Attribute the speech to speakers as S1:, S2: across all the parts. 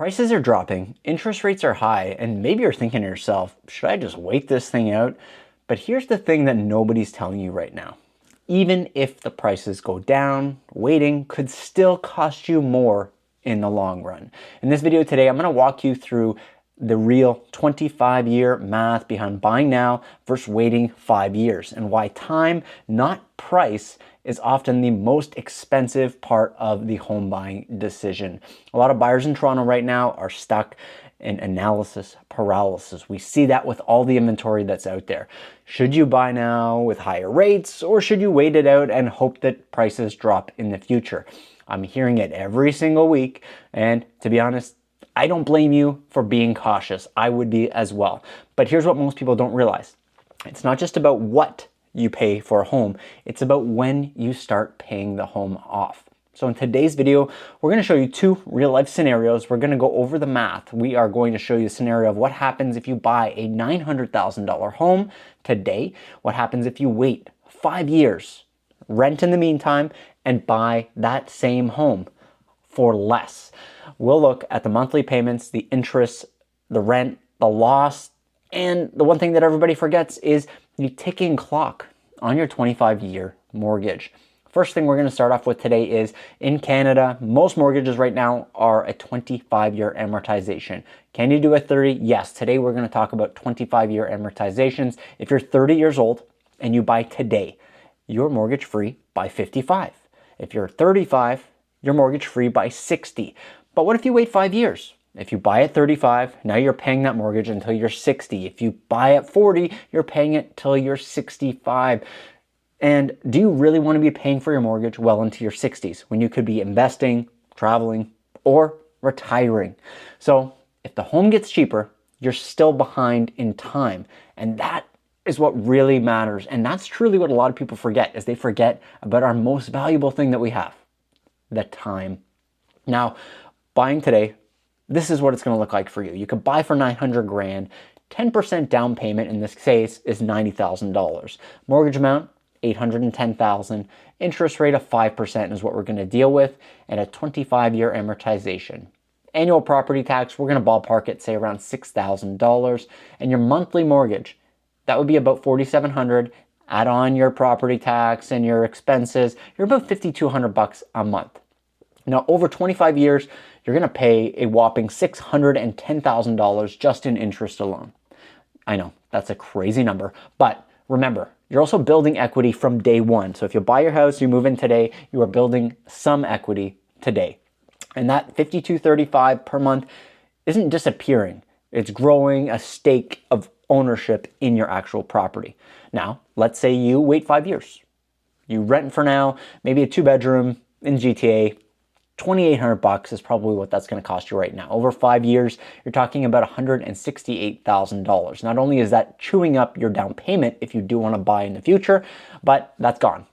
S1: Prices are dropping, interest rates are high, and maybe you're thinking to yourself, should I just wait this thing out? But here's the thing that nobody's telling you right now. Even if the prices go down, waiting could still cost you more in the long run. In this video today, I'm going to walk you through the real 25-year math behind buying now versus waiting 5 years, and why time, not price, is often the most expensive part of the home buying decision. A lot of buyers in Toronto right now are stuck in analysis paralysis. We see that with all the inventory that's out there. Should you buy now with higher rates, or should you wait it out and hope that prices drop in the future? I'm hearing it every single week, and to be honest, I don't blame you for being cautious. I would be as well. But here's what most people don't realize. It's not just about what you pay for a home, it's about when you start paying the home off. So in today's video, we're going to show you two real life scenarios. We're going to go over the math. We are going to show you a scenario of what happens if you buy a $900,000 home today, what happens if you wait 5 years, rent in the meantime, and buy that same home for less. We'll look at the monthly payments, the interest, the rent, the loss, and the one thing that everybody forgets is the ticking clock on your 25-year mortgage. First thing we're going to start off with today is in Canada, most mortgages right now are a 25-year amortization. Can you do a 30? Yes. Today we're going to talk about 25-year amortizations. If you're 30 years old and you buy today, you're mortgage free by 55. If you're 35, you're mortgage free by 60. But what if you wait 5 years? If you buy at 35, now you're paying that mortgage until you're 60. If you buy at 40, you're paying it till you're 65. And do you really want to be paying for your mortgage well into your 60s when you could be investing, traveling, or retiring? So if the home gets cheaper, you're still behind in time. And that is what really matters. And that's truly what a lot of people forget, is they forget about our most valuable thing that we have, the time. Now, buying today, this is what it's going to look like for you. You could buy for 900 grand. 10% down payment in this case is $90,000. Mortgage amount, $810,000. Interest rate of 5% is what we're going to deal with, and a 25-year amortization. Annual property tax, we're going to ballpark it, say around $6,000. And your monthly mortgage, that would be about $4,700. Add on your property tax and your expenses, you're about $5,200 a month. Now, over 25 years, you're going to pay a whopping $610,000 just in interest alone. I know, that's a crazy number, but remember, you're also building equity from day one. So if you buy your house, you move in today, you are building some equity today. And that $5,235 per month isn't disappearing. It's growing a stake of ownership in your actual property. Now, let's say you wait 5 years. You rent for now, maybe a 2-bedroom in GTA. $2,800 is probably what that's going to cost you right now. Over 5 years, you're talking about $168,000. Not only is that chewing up your down payment if you do want to buy in the future, but that's gone.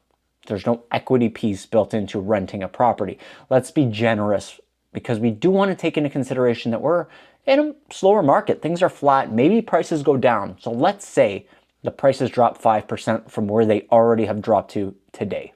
S1: There's no equity piece built into renting a property. Let's be generous, because we do want to take into consideration that we're in a slower market. Things are flat. Maybe prices go down. So let's say the prices drop 5% from where they already have dropped to today.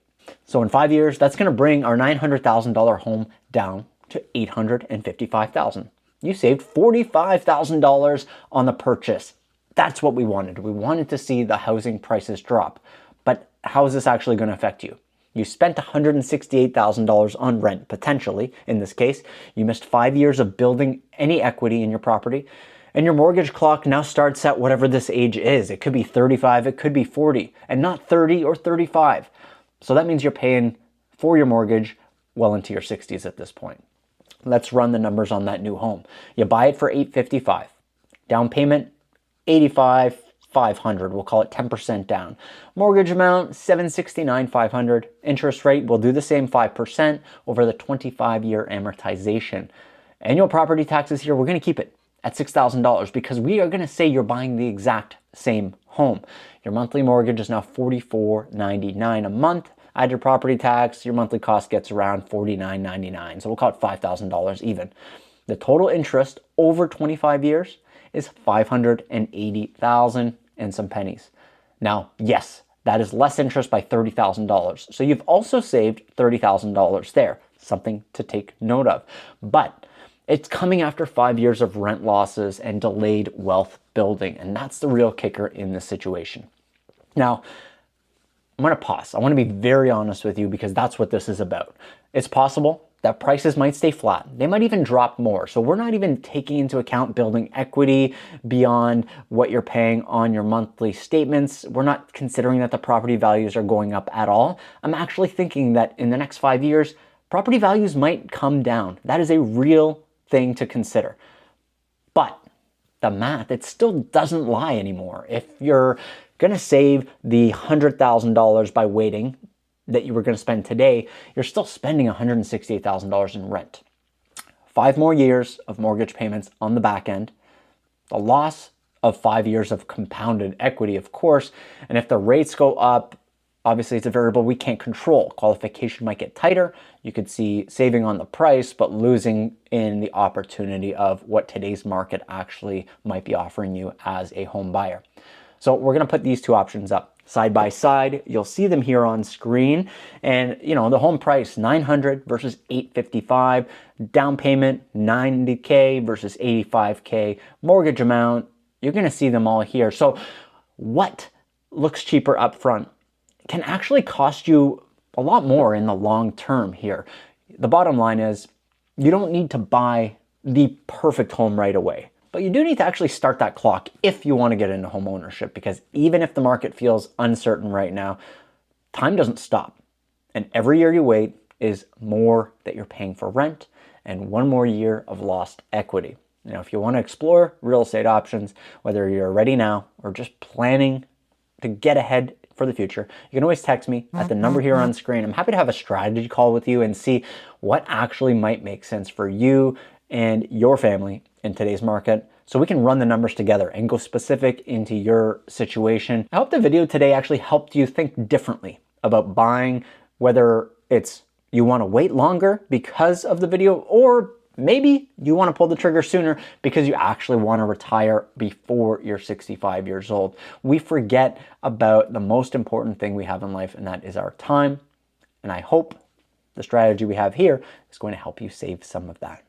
S1: So in 5 years, that's going to bring our $900,000 home down to $855,000. You saved $45,000 on the purchase. That's what we wanted. We wanted to see the housing prices drop. But how is this actually going to affect you? You spent $168,000 on rent, potentially, in this case. You missed 5 years of building any equity in your property. And your mortgage clock now starts at whatever this age is. It could be 35, it could be 40, and not 30 or 35. So that means you're paying for your mortgage well into your 60s at this point. Let's run the numbers on that new home. You buy it for $855. Down payment, $85,500. We'll call it 10% down. Mortgage amount, $769,500. Interest rate, we'll do the same 5% over the 25-year amortization. Annual property taxes here, we're going to keep it at $6,000 because we are going to say you're buying the exact same home. Your monthly mortgage is now $44.99 a month. Add your property tax, your monthly cost gets around $49.99. So we'll call it $5,000 even. The total interest over 25 years is $580,000 and some pennies. Now, yes, that is less interest by $30,000. So you've also saved $30,000 there, something to take note of. But It's coming after 5 years of rent losses and delayed wealth building, and that's the real kicker in this situation. Now, I'm going to pause. I want to be very honest with you because that's what this is about. It's possible that prices might stay flat. They might even drop more. So we're not even taking into account building equity beyond what you're paying on your monthly statements. We're not considering that the property values are going up at all. I'm actually thinking that in the next 5 years, property values might come down. That is a real thing to consider. But the math, it still doesn't lie anymore. If you're going to save the $100,000 by waiting that you were going to spend today, you're still spending $168,000 in rent. 5 more years of mortgage payments on the back end, the loss of 5 years of compounded equity, of course, and if the rates go up, obviously it's a variable we can't control. Qualification might get tighter. You could see saving on the price, but losing in the opportunity of what today's market actually might be offering you as a home buyer. So we're going to put these two options up side by side. You'll see them here on screen. And you know, the home price, $900 versus $855, down payment, $90K versus $85K, mortgage amount, you're going to see them all here. So what looks cheaper up front can actually cost you a lot more in the long term here. The bottom line is you don't need to buy the perfect home right away. But you do need to actually start that clock if you want to get into home ownership, because even if the market feels uncertain right now, time doesn't stop. And every year you wait is more that you're paying for rent and one more year of lost equity. Now, if you want to explore real estate options, whether you're ready now or just planning to get ahead for the future, you can always text me at the number here on screen. I'm happy to have a strategy call with you and see what actually might make sense for you and your family in today's market, so we can run the numbers together and go specific into your situation. I hope the video today actually helped you think differently about buying, whether it's you want to wait longer because of the video, or maybe you want to pull the trigger sooner because you actually want to retire before you're 65 years old. We forget about the most important thing we have in life, and that is our time. And I hope the strategy we have here is going to help you save some of that.